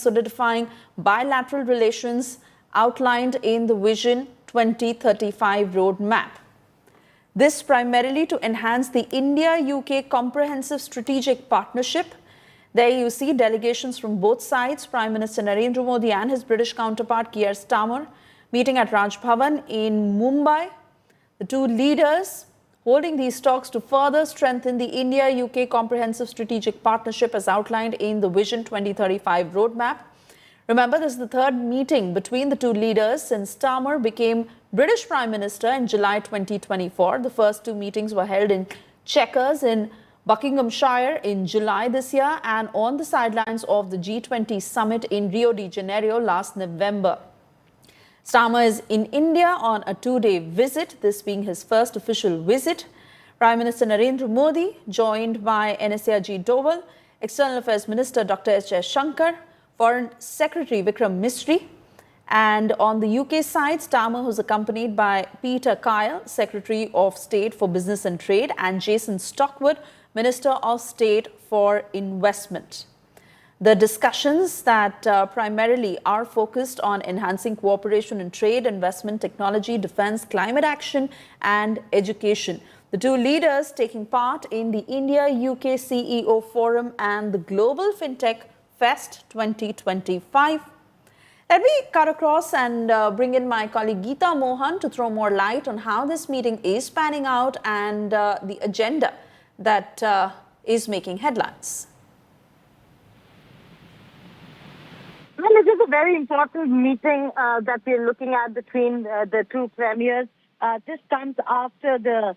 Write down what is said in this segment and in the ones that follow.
solidifying bilateral relations outlined in the Vision 2035 roadmap. This primarily to enhance the India-UK comprehensive strategic partnership. There you see delegations from both sides, Prime Minister Narendra Modi and his British counterpart Keir Starmer meeting at Raj Bhavan in Mumbai. The two leaders holding these talks to further strengthen the India-UK comprehensive strategic partnership as outlined in the Vision 2035 roadmap. Remember, this is the third meeting between the two leaders since Starmer became British Prime Minister in July 2024. The first two meetings were held in Chequers in Buckinghamshire in July this year and on the sidelines of the G20 summit in Rio de Janeiro last November. Starmer is in India on a two-day visit, this being his first official visit. Prime Minister Narendra Modi, joined by NSA Ajit Doval, External Affairs Minister Dr. S. Jaishankar, Foreign Secretary Vikram Misri, and on the UK side, Starmer was accompanied by Peter Kyle, Secretary of State for Business and Trade, and Jason Stockwood, Minister of State for Investment. The discussions that primarily are focused on enhancing cooperation in trade, investment, technology, defense, climate action, and education. The two leaders taking part in the India-UK CEO Forum and the Global FinTech Fest 2025. Let me cut across and bring in my colleague Geeta Mohan to throw more light on how this meeting is panning out and the agenda that is making headlines. Well, it is a very important meeting that we're looking at between the two premiers. This comes after the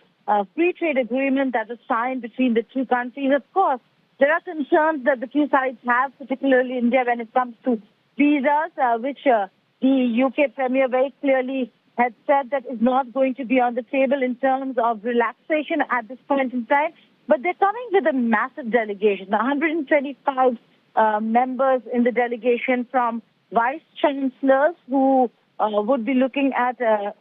free trade agreement that was signed between the two countries. Of course, there are concerns that the two sides have, particularly India, when it comes to visas, which the UK Premier very clearly had said that is not going to be on the table in terms of relaxation at this point in time. But they're coming with a massive delegation, 125 members in the delegation from vice-chancellors who would be looking at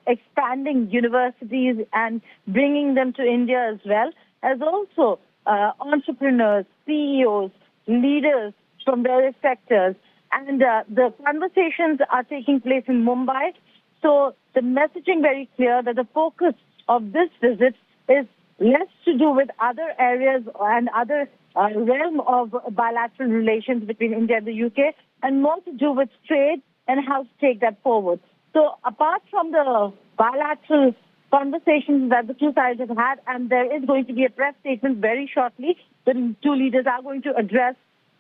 expanding universities and bringing them to India as well, as also entrepreneurs, CEOs, leaders from various sectors. And the conversations are taking place in Mumbai. So the messaging very clear that the focus of this visit is less to do with other areas and other realm of bilateral relations between India and the UK, and more to do with trade and how to take that forward. So apart from the bilateral conversations that the two sides have had, and there is going to be a press statement very shortly, the two leaders are going to address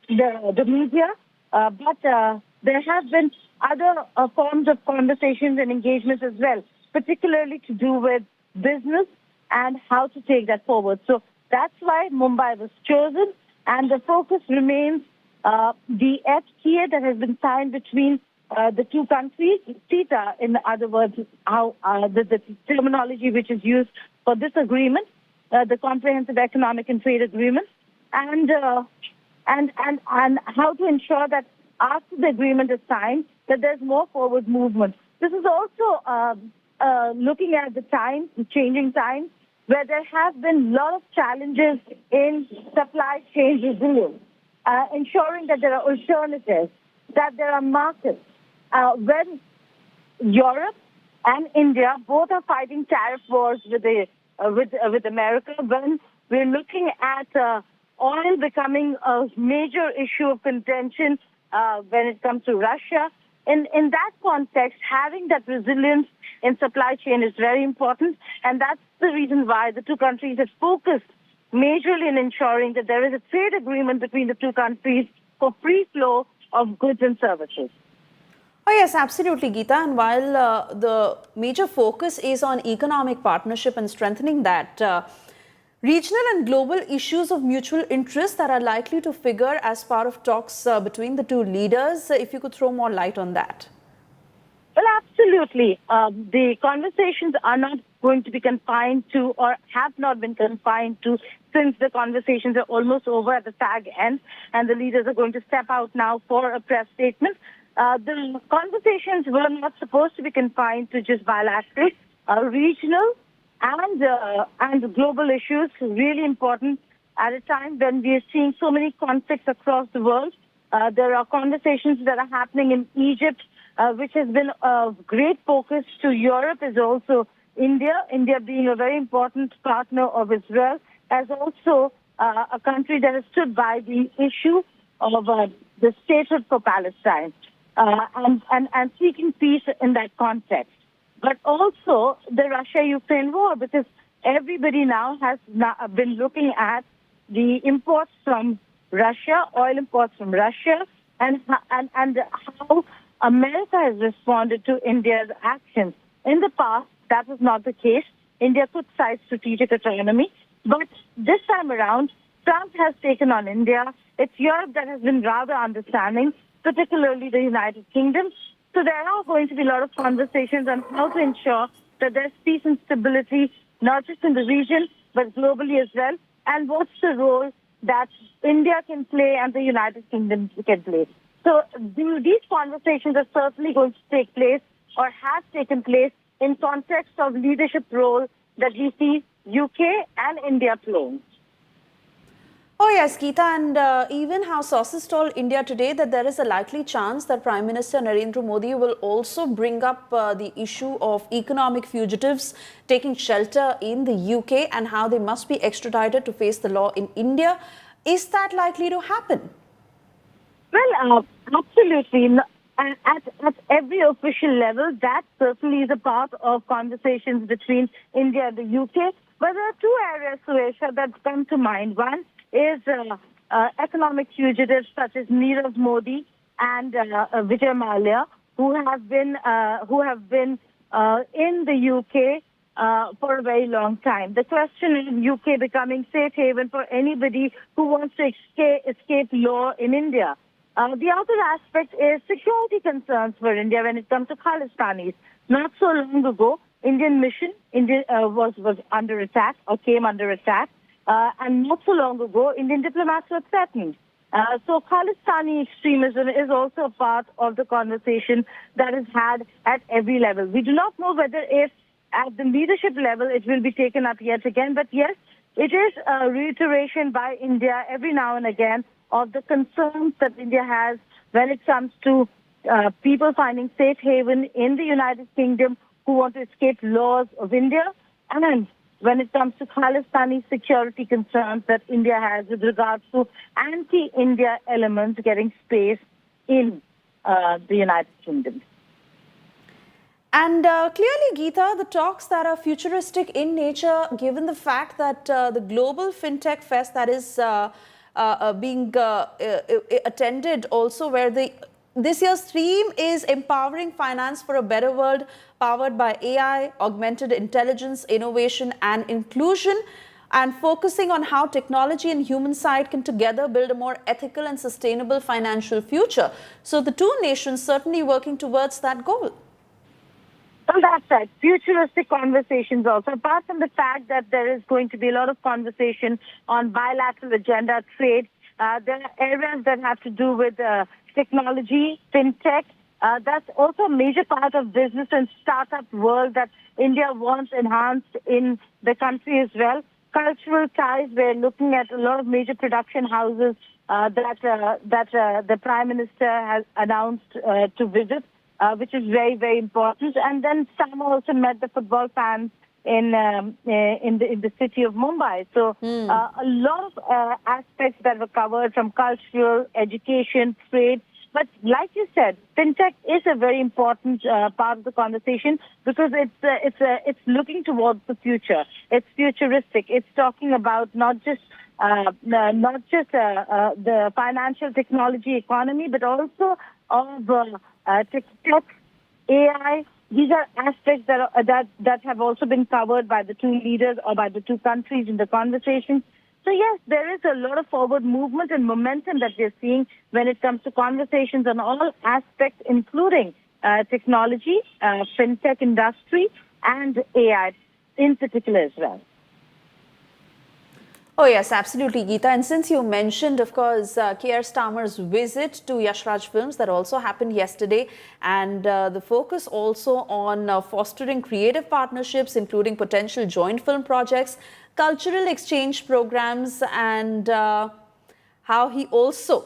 the media, but there have been other forms of conversations and engagements as well, particularly to do with business and how to take that forward. So that's why Mumbai was chosen, and the focus remains the FTA that has been signed between the two countries, CETA, in other words, how the terminology which is used for this agreement, the Comprehensive Economic and Trade Agreement, and how to ensure that after the agreement is signed, that there's more forward movement. This is also looking at the times, the changing times, where there have been a lot of challenges in supply chain resilience, ensuring that there are alternatives, that there are markets. When Europe and India both are fighting tariff wars with America, when we're looking at oil becoming a major issue of contention when it comes to Russia, in that context, having that resilience in supply chain is very important, and that's the reason why the two countries have focused majorly in ensuring that there is a trade agreement between the two countries for free flow of goods and services. Oh yes, absolutely, Geeta. And while the major focus is on economic partnership and strengthening that, regional and global issues of mutual interest that are likely to figure as part of talks between the two leaders, if you could throw more light on that. Well, absolutely. The conversations are not going to be confined to, or have not been confined to, since the conversations are almost over at the tag end, and the leaders are going to step out now for a press statement. The conversations were not supposed to be confined to just bilateral, regional, and global issues. Really important at a time when we are seeing so many conflicts across the world. There are conversations that are happening in Egypt, which has been of great focus to Europe, is also India. India being a very important partner of Israel, as also a country that has stood by the issue of the statehood for Palestine and seeking peace in that context. But also the Russia-Ukraine war, because everybody now has been looking at the imports from Russia, oil imports from Russia, and how America has responded to India's actions. In the past, that was not the case. India could cite strategic autonomy, but this time around, Trump has taken on India. It's Europe that has been rather understanding, particularly the United Kingdom. So there are going to be a lot of conversations on how to ensure that there's peace and stability, not just in the region, but globally as well. And what's the role that India can play and the United Kingdom can play. So these conversations are certainly going to take place or have taken place in context of leadership role that we see UK and India playing. Oh yes, Geeta, and even how sources told India today that there is a likely chance that Prime Minister Narendra Modi will also bring up the issue of economic fugitives taking shelter in the UK and how they must be extradited to face the law in India. Is that likely to happen? Well, absolutely. At every official level, that certainly is a part of conversations between India and the UK. But there are two areas, Suesha, that come to mind. One is economic fugitives such as Nirav Modi and Vijay Mallya, who have been in the UK for a very long time. The question is UK becoming safe haven for anybody who wants to escape law in India. The other aspect is security concerns for India when it comes to Khalistanis. Not so long ago, Indian mission was under attack or came under attack. And not so long ago, Indian diplomats were threatened. So Khalistani extremism is also a part of the conversation that is had at every level. We do not know whether if at the leadership level it will be taken up yet again, but yes, it is a reiteration by India every now and again of the concerns that India has when it comes to people finding safe haven in the United Kingdom who want to escape laws of India, and when it comes to Khalistani security concerns that India has with regards to anti-India elements getting space in the United Kingdom. And clearly, Geeta, the talks that are futuristic in nature, given the fact that the global fintech fest that is being attended also, where this year's theme is empowering finance for a better world, powered by AI, augmented intelligence, innovation and inclusion, and focusing on how technology and human side can together build a more ethical and sustainable financial future. So the two nations certainly working towards that goal. Well, that's right. Futuristic conversations also. Apart from the fact that there is going to be a lot of conversation on bilateral agenda trade, there are areas that have to do with technology, fintech. That's also a major part of business and startup world that India wants enhanced in the country as well. Cultural ties, we're looking at a lot of major production houses that the Prime Minister has announced to visit, which is very, very important. And then Starmer also met the football fans in the city of Mumbai. So a lot of aspects that were covered, from cultural, education, trade. But like you said, fintech is a very important part of the conversation because it's looking towards the future. It's futuristic. It's talking about not just the financial technology economy, but also of tech, AI. These are aspects that have also been covered by the two leaders or by the two countries in the conversation. So yes, there is a lot of forward movement and momentum that we're seeing when it comes to conversations on all aspects, including technology, fintech industry, and AI in particular as well. Oh yes, absolutely, Geeta. And since you mentioned, of course, Keir Starmer's visit to Yash Raj Films, that also happened yesterday, and the focus also on fostering creative partnerships, including potential joint film projects, cultural exchange programs, and how he also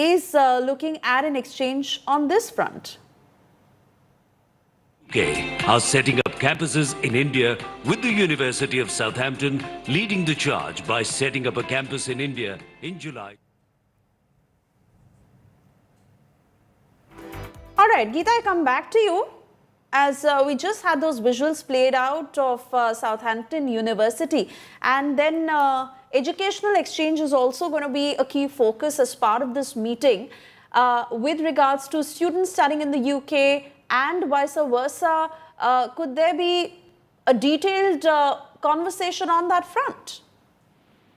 is looking at an exchange on this front. UK are setting up campuses in India, with the University of Southampton leading the charge by setting up a campus in India in July. All right, Geeta, I come back to you. As we just had those visuals played out of Southampton University, and then educational exchange is also going to be a key focus as part of this meeting with regards to students studying in the UK and vice versa. Could there be a detailed conversation on that front?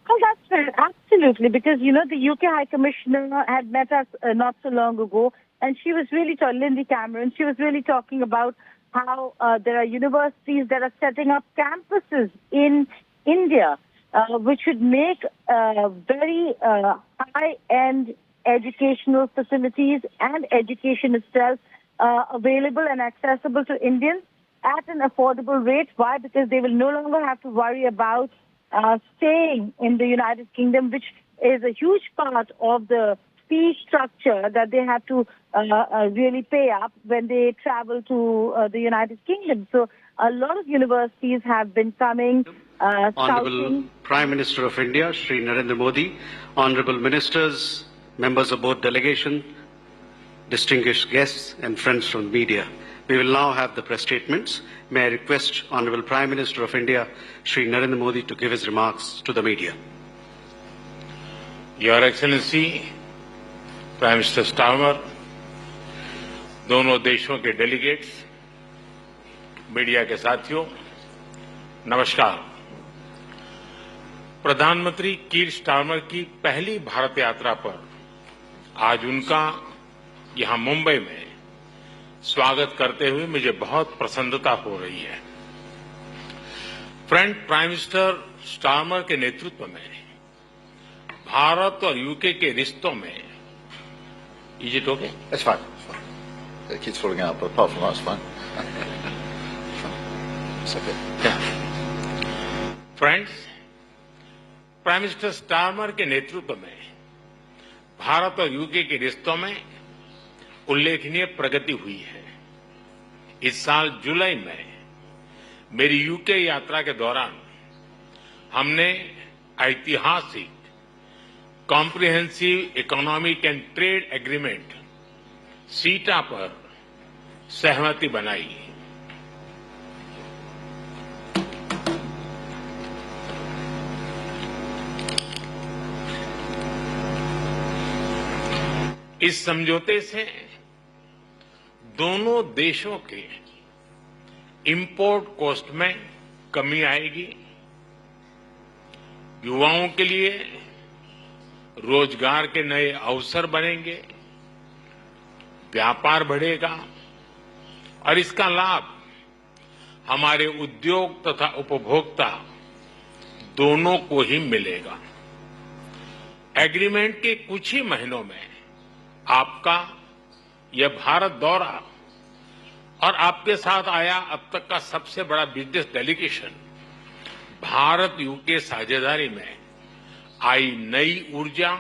Oh, that's fair. Absolutely, because, the UK High Commissioner had met us not so long ago, and she was really talking, Lindsay Cameron, she was really talking about how there are universities that are setting up campuses in India, which would make very high-end educational facilities and education itself available and accessible to Indians at an affordable rate. Why? Because they will no longer have to worry about staying in the United Kingdom, which is a huge part of the fee structure that they have to really pay up when they travel to the United Kingdom. So a lot of universities have been coming, Honorable Prime Minister of India, Shri Narendra Modi, Honorable Ministers, members of both delegation, distinguished guests and friends from the media. We will now have the press statements. May I request Honorable Prime Minister of India, Shri Narendra Modi, to give his remarks to the media. Your Excellency, Prime Minister Starmer, दोनों देशों के delegates, media के साथियों, नमस्कार। प्रधानमंत्री Keir Starmer की पहली भारत यात्रा पर आज उनका यहां मुंबई में स्वागत करते हुए मुझे बहुत प्रसन्नता हो रही है। फ्रेंड प्राइम मिनिस्टर स्टार्मर के नेतृत्व में भारत और यूके के रिश्तों में Is it okay? It's fine. It's fine. The kid's falling out, but apart from that, it's fine. It's okay. Yeah. Friends, prime minister Starmer के नेतृत्व में भारत और यूके के रिश्तों में उल्लेखनीय प्रगति हुई है। इस साल जुलाई में मेरी यूके यात्रा के दौरान हमने ऐतिहासिक comprehensive economic and trade agreement सीटा पर सहमति बनाई। इस समझौते से दोनों देशों के इंपोर्ट कॉस्ट में कमी आएगी, युवाओं के लिए रोजगार के नए अवसर बनेंगे, व्यापार बढ़ेगा और इसका लाभ हमारे उद्योग तथा उपभोक्ता दोनों को ही मिलेगा। एग्रीमेंट के कुछ ही महीनों में आपका यह भारत दौरा और आपके साथ आया अब तक का सबसे बड़ा बिजनेस डेलीगेशन भारत यूके साझेदारी में आई नई ऊर्जा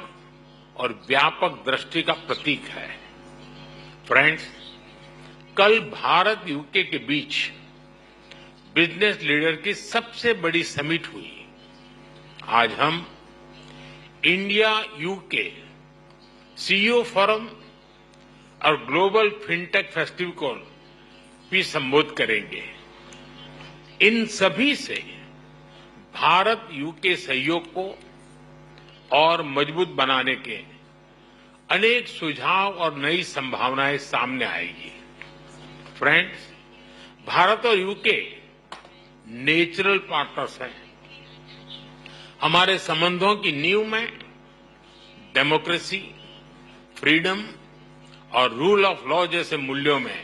और व्यापक दृष्टि का प्रतीक है। फ्रेंड्स, कल भारत यूके के बीच बिजनेस लीडर की सबसे बड़ी समिट हुई। आज हम इंडिया यूके सीईओ फोरम और ग्लोबल फिनटेक फेस्टिवल को भी संबोधित करेंगे। इन सभी से भारत यूके सहयोग को और मजबूत बनाने के अनेक सुझाव और नई संभावनाएं सामने आएगी। फ्रेंड्स, भारत और यूके नेचुरल पार्टनर्स हैं। हमारे संबंधों की नींव में डेमोक्रेसी, फ्रीडम और रूल ऑफ लॉ जैसे मूल्यों में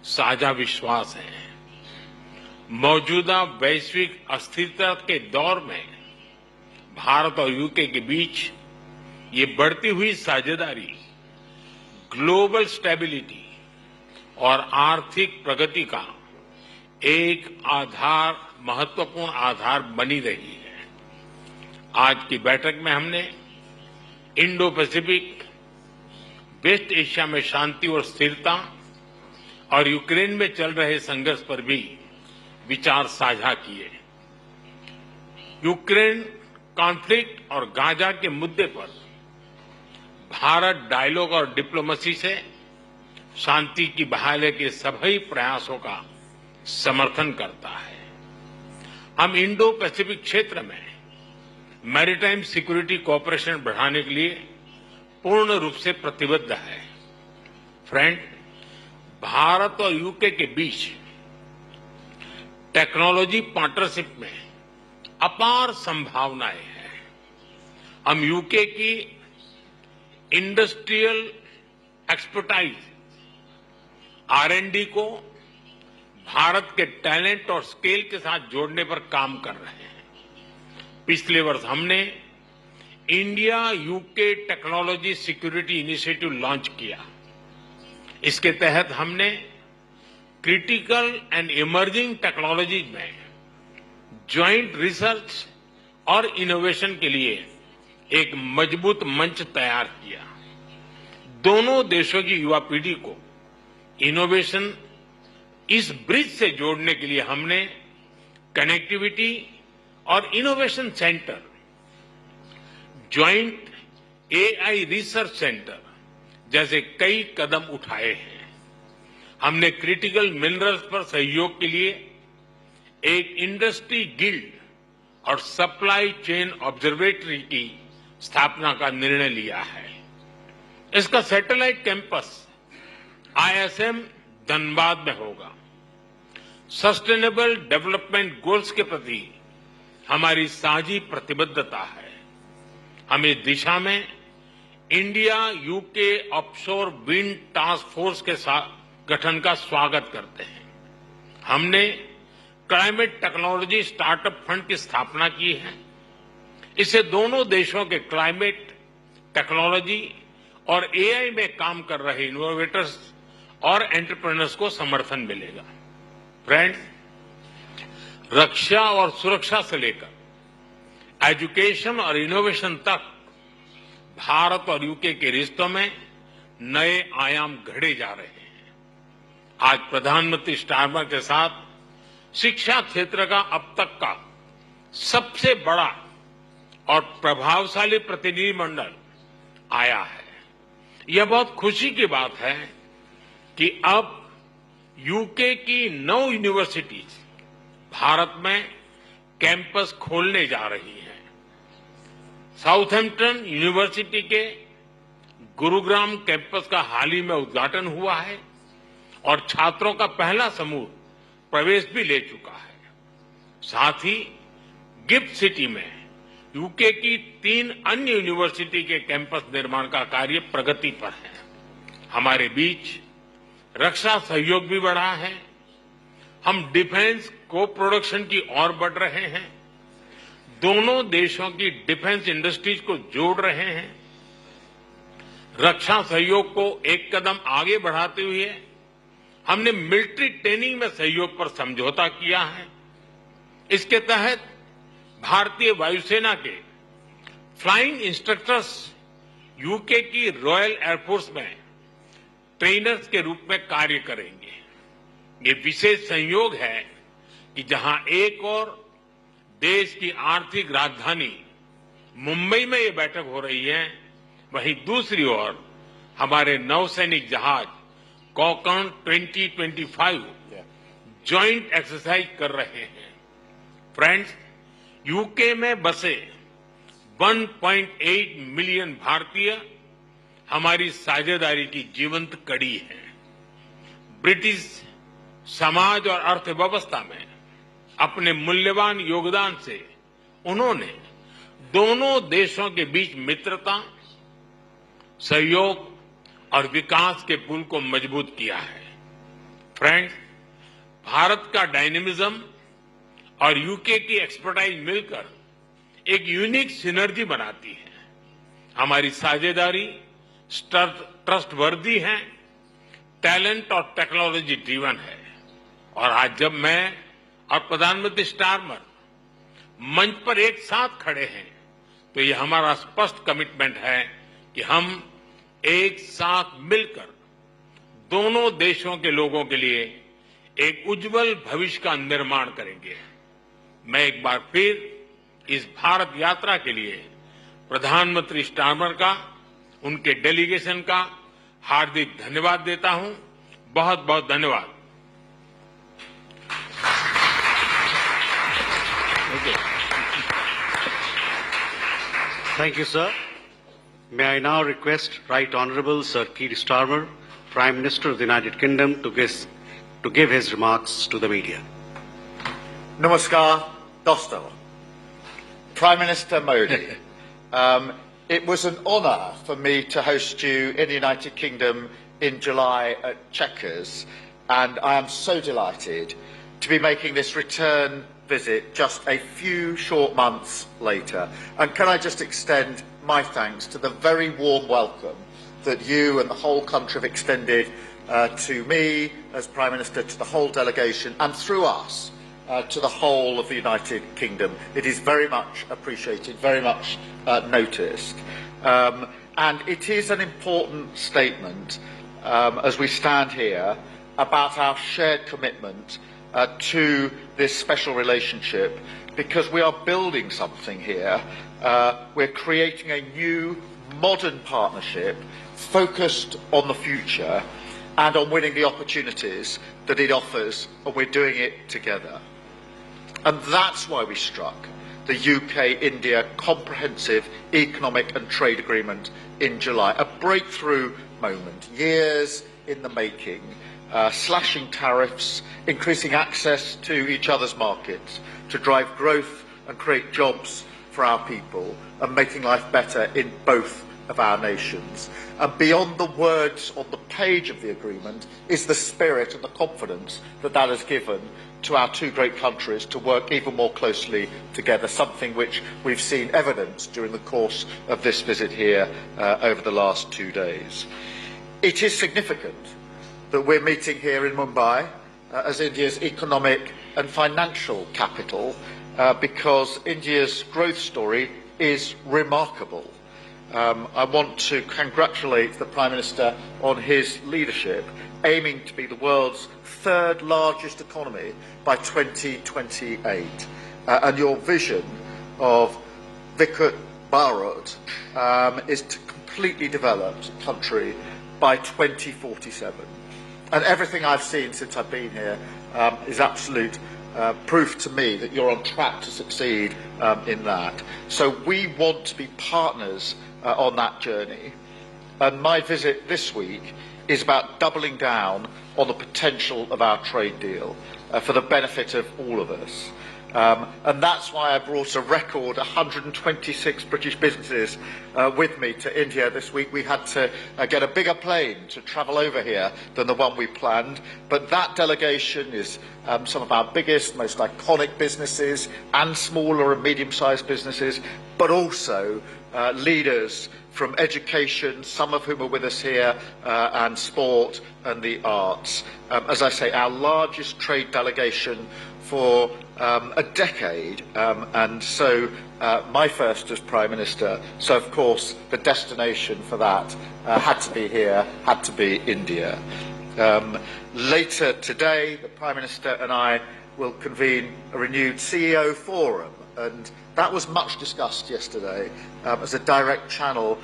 साझा विश्वास है। मौजूदा वैश्विक अस्थिरता के दौर में भारत और यूके के बीच ये बढ़ती हुई साझेदारी ग्लोबल स्टेबिलिटी और आर्थिक प्रगति का एक महत्वपूर्ण आधार बनी रही है। आज की बैठक में हमने इंडो पैसिफिक, वेस्ट एशिया में शांति और स्थिरता और यूक्रेन में चल रहे संघर्ष पर भी विचार साझा किए। यूक्रेन कॉन्फ्लिक्ट और गाजा के मुद्दे पर भारत डायलॉग और डिप्लोमेसी से शांति की बहाली के सभी प्रयासों का समर्थन करता है। हम इंडो पैसिफिक क्षेत्र में मैरीटाइम सिक्योरिटी कोऑपरेशन बढ़ाने के लिए पूर्ण रूप से प्रतिबद्ध है। फ्रेंड, भारत और यूके के बीच टेक्नोलॉजी पार्टनरशिप में अपार संभावनाएं हैं। हम यूके की इंडस्ट्रियल एक्सपर्टाइज R&D को भारत के टैलेंट और स्केल के साथ जोड़ने पर काम कर रहे हैं। पिछले वर्ष हमने India UK technology security initiative launch किया। इसके तहत हमने क्रिटिकल एंड इमर्जिंग टेक्नोलॉजीज में ज्वाइंट रिसर्च और इनोवेशन के लिए एक मजबूत मंच तैयार किया। दोनों देशों की युवा पीढ़ी को इनोवेशन इस ब्रिज से जोड़ने के लिए हमने कनेक्टिविटी और innovation centre, joint AI research centre जैसे कई कदम उठाए हैं। हमने क्रिटिकल मिनरल्स पर सहयोग के लिए एक इंडस्ट्री गिल्ड और सप्लाई चेन ऑब्जर्वेटरी की स्थापना का निर्णय लिया है। इसका सैटेलाइट कैंपस ISM धनबाद में होगा। सस्टेनेबल डेवलपमेंट गोल्स के प्रति हमारी साझी प्रतिबद्धता है। हम इस दिशा में India UK offshore wind task force के साथ गठन का स्वागत करते हैं। हमने क्लाइमेट टेक्नोलॉजी स्टार्टअप फंड की स्थापना की है। इससे दोनों देशों के क्लाइमेट टेक्नोलॉजी और AI में काम कर रहे इनोवेटर्स और एंटरप्रेन्योर्स को समर्थन मिलेगा। फ्रेंड्स, रक्षा और सुरक्षा से लेकर एजुकेशन और इनोवेशन तक भारत और यूके के रिश्तों में नए आयाम घड़े जा रहे हैं। आज प्रधानमंत्री स्टारमर के साथ शिक्षा क्षेत्र का अब तक का सबसे बड़ा और प्रभावशाली प्रतिनिधिमंडल आया है। यह बहुत खुशी की बात है कि अब यूके की 9 यूनिवर्सिटीज भारत में कैंपस खोलने जा रही हैं। साउथहैम्पटन यूनिवर्सिटी के गुरुग्राम कैंपस का हाल ही में उद्घाटन हुआ है और छात्रों का पहला समूह प्रवेश भी ले चुका है। साथ ही गिफ्ट सिटी में यूके की 3 अन्य यूनिवर्सिटी के कैंपस निर्माण का कार्य प्रगति पर है। हमारे बीच रक्षा सहयोग भी बढ़ा है। हम डिफेंस को प्रोडक्शन की ओर बढ़ रहे हैं। दोनों देशों की डिफेंस इंडस्ट्रीज को जोड़ रहे हैं। रक्षा सहयोग को एक कदम आगे बढ़ाते हुए हमने मिलिट्री ट्रेनिंग में सहयोग पर समझौता किया है। इसके तहत भारतीय वायुसेना के फ्लाइंग इंस्ट्रक्टर्स यूके की रॉयल एयरफोर्स में ट्रेनर्स के रूप में कार्य करेंगे। ये विशेष संयोग है कि जहां एक और देश की आर्थिक राजधानी मुंबई में ये बैठक हो रही है, वहीं दूसरी ओर हमारे नौसैनिक जहाज कॉकन 2025 ज्वाइंट एक्सरसाइज कर रहे हैं। फ्रेंड्स, यूके में बसे 1.8 मिलियन भारतीय हमारी साझेदारी की जीवंत कड़ी है। ब्रिटिश समाज और अर्थव्यवस्था में अपने मूल्यवान योगदान से उन्होंने दोनों देशों के बीच मित्रता, सहयोग और विकास के पुल को मजबूत किया है। फ्रेंड्स, भारत का डायनेमिज्म और यूके की एक्सपर्टाइज मिलकर एक यूनिक सिनर्जी बनाती है। हमारी साझेदारी ट्रस्टवर्दी है, टैलेंट और टेक्नोलॉजी ड्रिवन है। और आज जब मैं और प्रधानमंत्री स्टारमर मंच पर एक साथ खड़े हैं, तो ये हमारा स्पष्ट कमिटमेंट है कि हम एक साथ मिलकर दोनों देशों के लोगों के लिए एक उज्जवल भविष्य का निर्माण करेंगे। मैं एक बार फिर इस भारत यात्रा के लिए प्रधानमंत्री स्टार्मर का, उनके डेलीगेशन का हार्दिक धन्यवाद देता हूं। बहुत बहुत धन्यवाद। Thank you, sir. May I now request Right Honourable Sir Keir Starmer, Prime Minister of the United Kingdom, to give his remarks to the media. Namaskar, Dosto. Prime Minister Modi, it was an honour for me to host you in the United Kingdom in July at Chequers, and I am so delighted to be making this return visit just a few short months later. And can I just extend my thanks to the very warm welcome that you and the whole country have extended to me as Prime Minister, to the whole delegation, and through us to the whole of the United Kingdom. It is very much appreciated, very much noticed. And it is an important statement as we stand here about our shared commitment to this special relationship, because we are building something here. We're creating a new, modern partnership focused on the future and on winning the opportunities that it offers, and we're doing it together. And that's why we struck the UK-India Comprehensive Economic and Trade Agreement in July, a breakthrough moment, years in the making, slashing tariffs, increasing access to each other's markets to drive growth and create jobs for our people, and making life better in both of our nations. And beyond the words on the page of the agreement is the spirit and the confidence that that has given to our two great countries to work even more closely together, something which we've seen evidence during the course of this visit here over the last 2 days. It is significant that we're meeting here in Mumbai as India's economic and financial capital because India's growth story is remarkable. I want to congratulate the Prime Minister on his leadership, aiming to be the world's third largest economy by 2028. And your vision of Viksit Bharat is to completely developed country by 2047. And everything I've seen since I've been here is absolute proof to me that you're on track to succeed in that. So we want to be partners on that journey. And my visit this week is about doubling down on the potential of our trade deal for the benefit of all of us. And that's why I brought a record 126 British businesses with me to India this week. We had to get a bigger plane to travel over here than the one we planned, but that delegation is some of our biggest, most iconic businesses and smaller and medium-sized businesses, but also leaders from education, some of whom are with us here, and sport and the arts. As I say, our largest trade delegation for a decade, and so my first as Prime Minister, so of course the destination for that had to be here, had to be India. Later today, the Prime Minister and I will convene a renewed CEO forum, and that was much discussed yesterday as a direct channel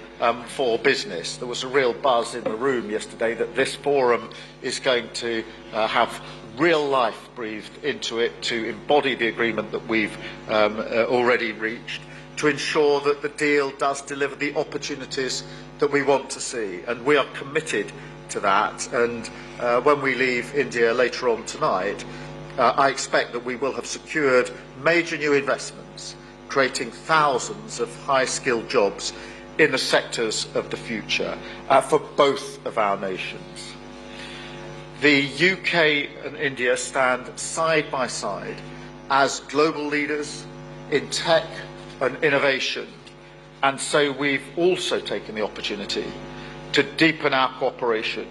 for business. There was a real buzz in the room yesterday that this forum is going to have real life breathed into it to embody the agreement that we've already reached, to ensure that the deal does deliver the opportunities that we want to see. And we are committed to that. And when we leave India later on tonight, I expect that we will have secured major new investments, creating thousands of high-skilled jobs in the sectors of the future for both of our nations. The UK and India stand side by side as global leaders in tech and innovation, and so we've also taken the opportunity to deepen our cooperation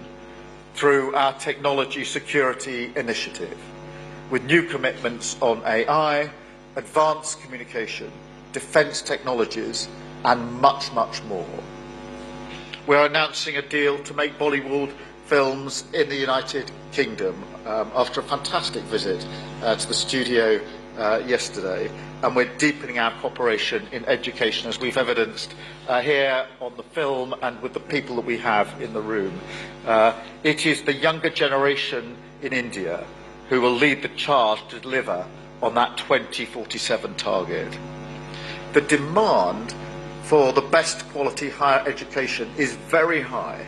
through our technology security initiative, with new commitments on AI, advanced communication, defence technologies, and much, much more. we're announcing a deal to make Bollywood films in the United Kingdom after a fantastic visit to the studio yesterday, and we're deepening our cooperation in education, as we've evidenced here on the film and with the people that we have in the room. It is the younger generation in India who will lead the charge to deliver on that 2047 target. The demand for the best quality higher education is very high,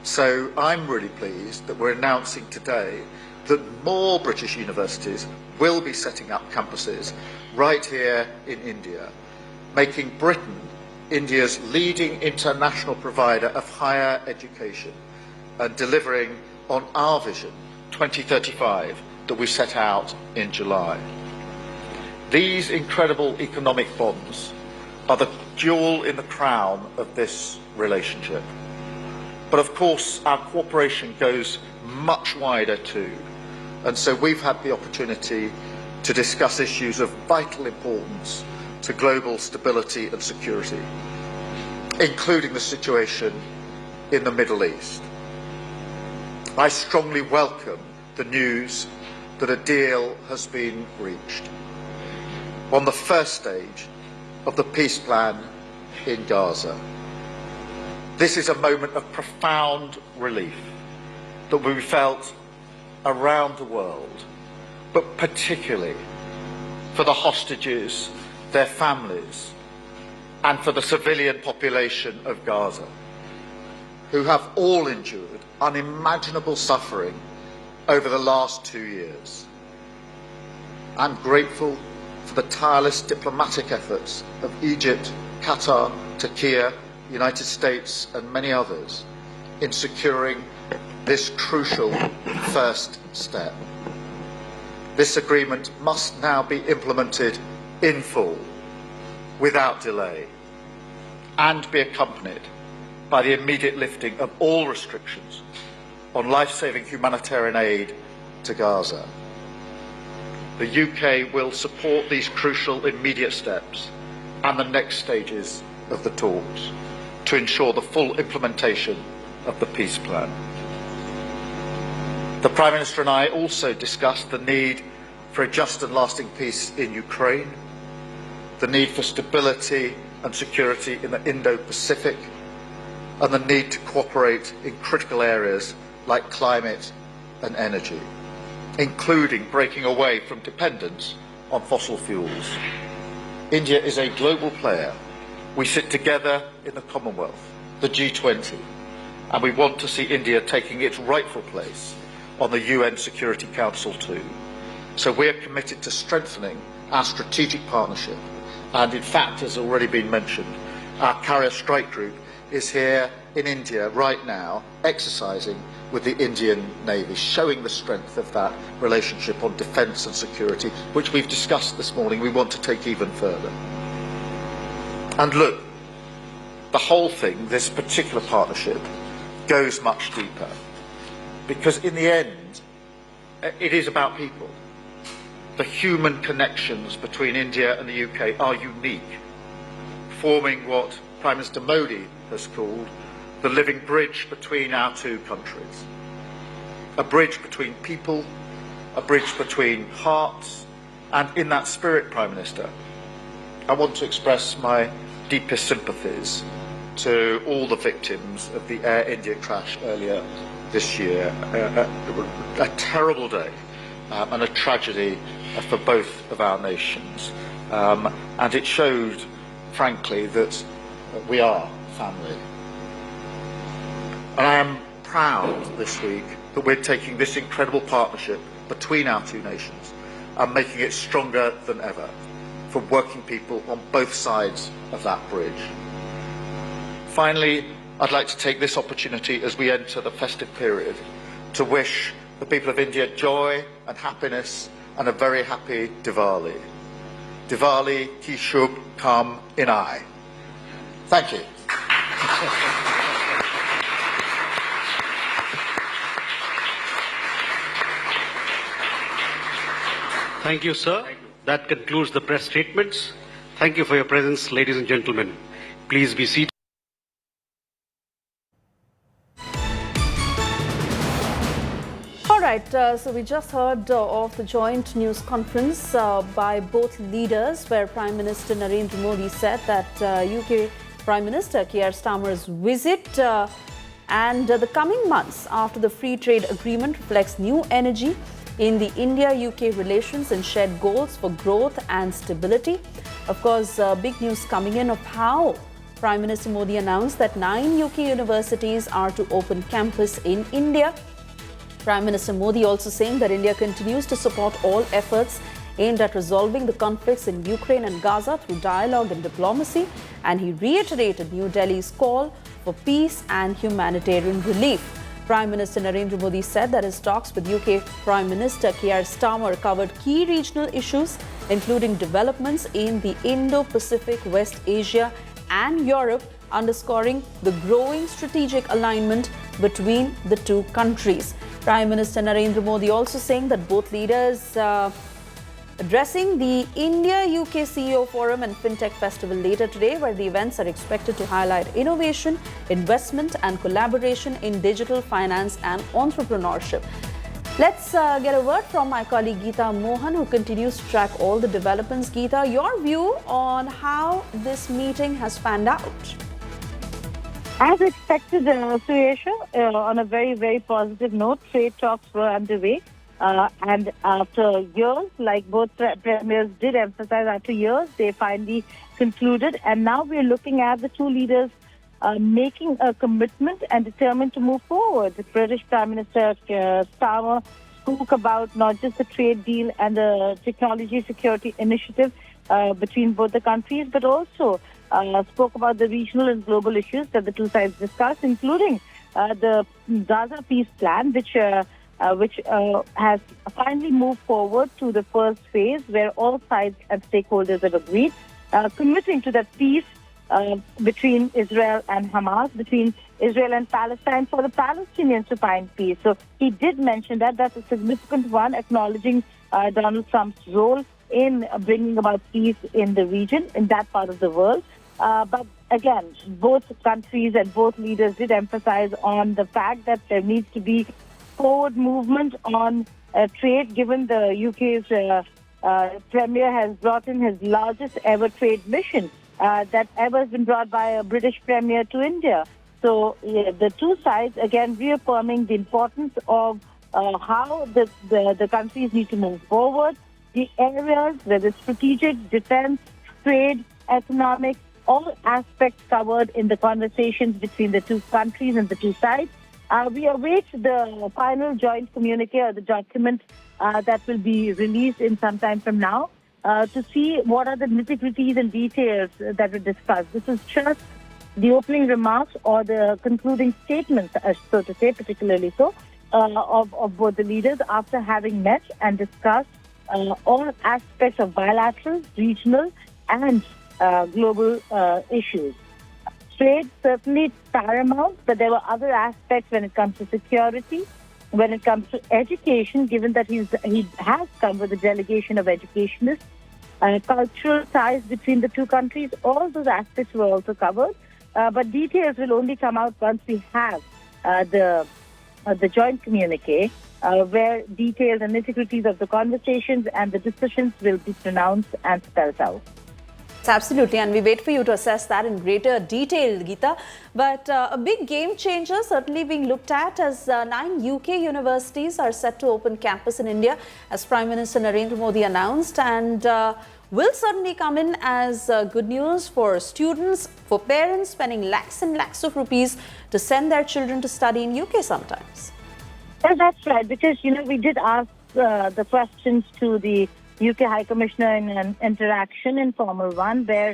so I'm really pleased that we're announcing today that more British universities will be setting up campuses right here in India, making Britain India's leading international provider of higher education and delivering on our vision 2035 that we set out in July. These incredible economic bonds are the jewel in the crown of this relationship. But of course, our cooperation goes much wider too. And so we've had the opportunity to discuss issues of vital importance to global stability and security, including the situation in the Middle East. I strongly welcome the news that a deal has been reached on the first stage of the peace plan in Gaza. This is a moment of profound relief that we felt around the world, but particularly for the hostages, their families, and for the civilian population of Gaza, who have all endured unimaginable suffering over the last 2 years. I'm grateful for the tireless diplomatic efforts of Egypt, Qatar, Turkey, United States and many others in securing this crucial first step. This agreement must now be implemented in full, without delay, and be accompanied by the immediate lifting of all restrictions on life-saving humanitarian aid to Gaza. The UK will support these crucial immediate steps and the next stages of the talks to ensure the full implementation of the peace plan. The Prime Minister and I also discussed the need for a just and lasting peace in Ukraine, the need for stability and security in the Indo-Pacific, and the need to cooperate in critical areas like climate and energy, including breaking away from dependence on fossil fuels. India is a global player. We sit together in the Commonwealth, the G20, and we want to see India taking its rightful place on the UN Security Council too. So we are committed to strengthening our strategic partnership. And in fact, as already been mentioned, our carrier strike group is here in India right now, exercising with the Indian Navy, showing the strength of that relationship on defence and security, which we've discussed this morning. We want to take even further. And look, the whole thing, this particular partnership, goes much deeper. Because in the end, it is about people. The human connections between India and the UK are unique, forming what Prime Minister Modi has called the living bridge between our two countries. A bridge between people, a bridge between hearts, and in that spirit, Prime Minister, I want to express my deepest sympathies to all the victims of the Air India crash earlier this year. A terrible day and a tragedy for both of our nations. And it showed, frankly, that we are family. And I am proud this week that we're taking this incredible partnership between our two nations and making it stronger than ever for working people on both sides of that bridge. Finally, I'd like to take this opportunity as we enter the festive period to wish the people of India joy and happiness and a very happy Diwali. Diwali ki shubh kam inai. Thank you. Thank you, sir. That concludes the press statements. Thank you for your presence, ladies and gentlemen. Please be seated. All right, so we just heard of the joint news conference by both leaders where Prime Minister Narendra Modi said that UK Prime Minister Keir Starmer's visit and the coming months after the free trade agreement reflects new energy in the India-UK relations and shared goals for growth and stability. Of course, big news coming in of how Prime Minister Modi announced that 9 UK universities are to open campus in India. Prime Minister Modi also saying that India continues to support all efforts aimed at resolving the conflicts in Ukraine and Gaza through dialogue and diplomacy, and he reiterated New Delhi's call for peace and humanitarian relief. Prime Minister Narendra Modi said that his talks with UK Prime Minister Keir Starmer covered key regional issues, including developments in the Indo-Pacific, West Asia and Europe, underscoring the growing strategic alignment between the two countries. Prime Minister Narendra Modi also saying that both leaders addressing the India-UK CEO Forum and FinTech Festival later today, where the events are expected to highlight innovation, investment and collaboration in digital finance and entrepreneurship. Let's get a word from my colleague Geeta Mohan, who continues to track all the developments. Geeta, your view on how this meeting has panned out? As expected, Suresha, on a very, very positive note, trade talks were underway. And after years, like both premiers did emphasize, after years, they finally concluded. And now we're looking at the two leaders making a commitment and determined to move forward. The British Prime Minister Starmer spoke about not just the trade deal and the technology security initiative between both the countries, but also spoke about the regional and global issues that the two sides discussed, including the Gaza peace plan, which has finally moved forward to the first phase, where all sides and stakeholders have agreed, committing to that peace between Israel and Hamas, between Israel and Palestine, for the Palestinians to find peace. So he did mention that that's a significant one, acknowledging Donald Trump's role in bringing about peace in the region, in that part of the world. But again, both countries and both leaders did emphasize on the fact that there needs to be forward movement on trade, given the UK's Premier has brought in his largest ever trade mission that ever has been brought by a British Premier to India. So the two sides, again, reaffirming the importance of how the countries need to move forward, the areas, whether strategic, defense, trade, economic, all aspects covered in the conversations between the two countries and the two sides. We await the final joint communique or the document that will be released in some time from now to see what are the nitty-gritties and details that were discussed. This is just the opening remarks or the concluding statements, so to say, particularly so, of both the leaders after having met and discussed all aspects of bilateral, regional and global issues. Trade certainly paramount, but there were other aspects when it comes to security, when it comes to education, given that he has come with a delegation of educationists, cultural ties between the two countries. All those aspects were also covered, but details will only come out once we have the joint communique, where details and nitty-gritties of the conversations and the decisions will be pronounced and spelled out. Absolutely, and we wait for you to assess that in greater detail, Geeta. But a big game changer certainly being looked at as 9 UK universities are set to open campus in India, as Prime Minister Narendra Modi announced, and will certainly come in as good news for students, for parents spending lakhs and lakhs of rupees to send their children to study in UK sometimes. Well, that's right, because, we did ask the questions to the UK High Commissioner in an interaction in Formal 1, where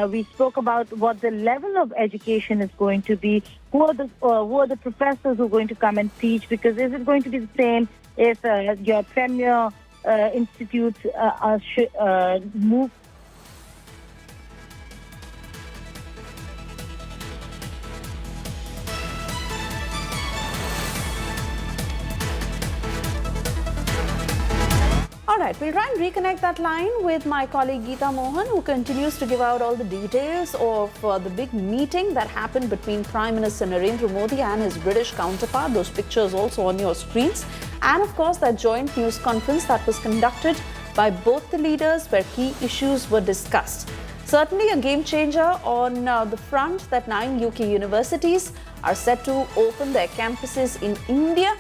we spoke about what the level of education is going to be, who are the professors who are going to come and teach, because is it going to be the same if your premier institutes move All right, we'll try and reconnect that line with my colleague Geeta Mohan, who continues to give out all the details of the big meeting that happened between Prime Minister Narendra Modi and his British counterpart. Those pictures also on your screens. And of course, that joint news conference that was conducted by both the leaders where key issues were discussed. Certainly a game changer on the front that 9 UK universities are set to open their campuses in India.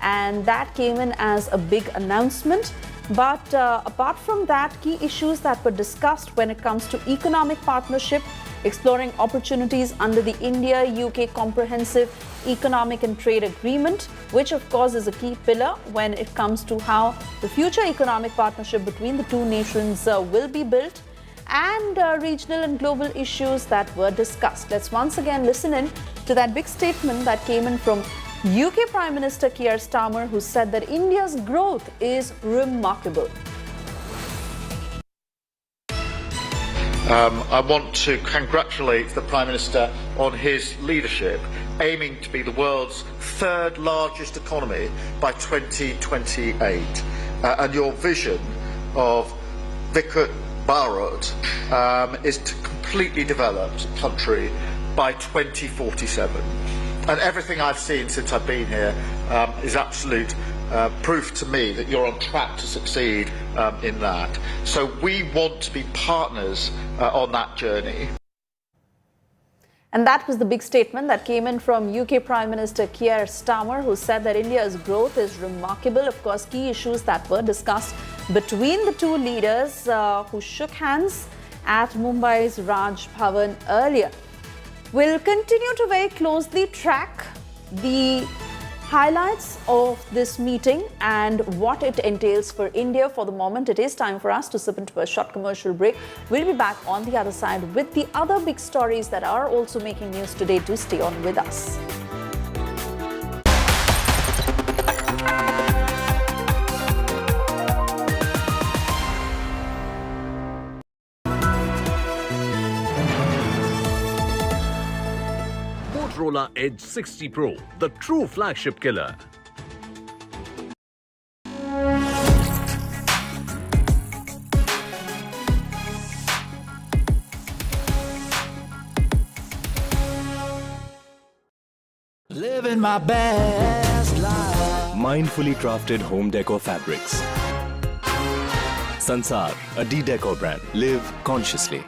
And that came in as a big announcement. But apart from that, key issues that were discussed when it comes to economic partnership, exploring opportunities under the India-UK Comprehensive Economic and Trade Agreement, which of course is a key pillar when it comes to how the future economic partnership between the two nations will be built, and regional and global issues that were discussed. Let's once again listen in to that big statement that came in from UK Prime Minister Keir Starmer, who said that India's growth is remarkable. I want to congratulate the Prime Minister on his leadership, aiming to be the world's third largest economy by 2028. And your vision of Viksit Bharat is to completely developed country by 2047. And everything I've seen since I've been here is absolute proof to me that you're on track to succeed in that. So we want to be partners on that journey. And that was the big statement that came in from UK Prime Minister Keir Starmer, who said that India's growth is remarkable. Of course, key issues that were discussed between the two leaders who shook hands at Mumbai's Raj Bhavan earlier. We'll continue to very closely track the highlights of this meeting and what it entails for India. For the moment, it is time for us to slip into a short commercial break. We'll be back on the other side with the other big stories that are also making news today. Do stay on with us. Motorola Edge 60 Pro, the true flagship killer. Living my best life. Mindfully crafted home decor fabrics. Sansar, a D-Decor brand. Live consciously.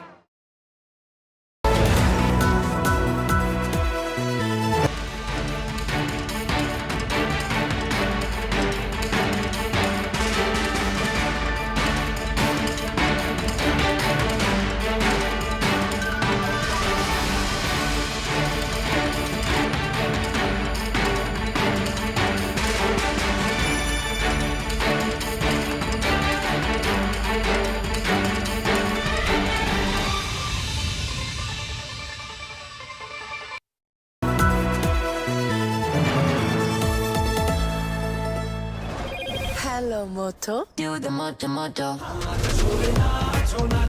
Hello, Moto. Do the moto.